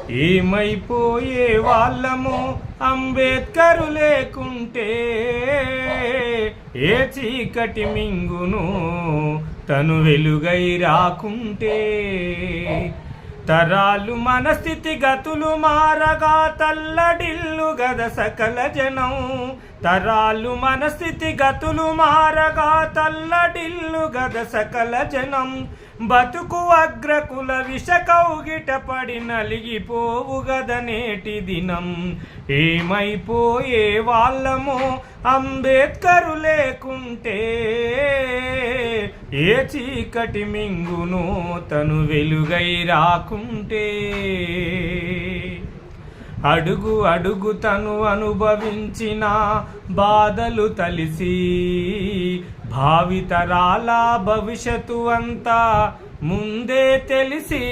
ఏమైపోయే వాళ్ళము అంబేద్కరు లేకుంటే, ఏ చీకటి మింగును తను వెలుగై రాకుంటే. తరాలు మన స్థితిగతులు మారగా తల్లడిల్లు గద సకల జనం. తరాలు మన స్థితిగతులు మారగా తల్లడిల్లు గద సకల జనం. బతుకు అగ్రకుల విష కౌగిట పడి నలిగిపోవు గద నేటి దినం. ఏమైపోయే వాళ్ళము అంబేద్కరు లేకుంటే, ఏ చీకటి మింగును తను వెలుగై రాకుంటే. అడుగు అడుగు తను అనుభవించిన బాధలు తలిసి, భావితరాల భవిష్యత్తు అంతా ముందే తెలిసి.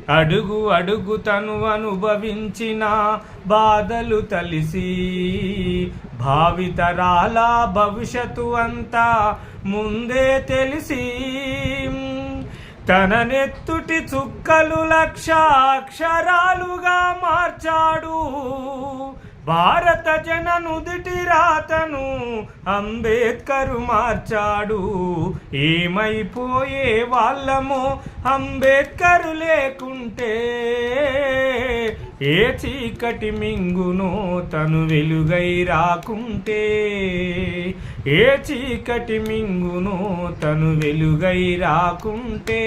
అడుగు అడుగు తను అనుభవించిన బాధలు తలిసి, భావితరాల భవిష్యత్తు అంతా ముందే తెలిసి. తన నెత్తుటి చుక్కలు లక్ష అక్షరాలుగా మార్చాడు. భారత జన నుదిటి రాతను అంబేద్కరు మార్చాడు. ఏమైపోయే వాళ్ళము అంబేద్కరు లేకుంటే, ఏ చీకటి మింగును తను వెలుగై రాకుంటే. ఏ చీకటి మింగును తను వెలుగై రాకుంటే.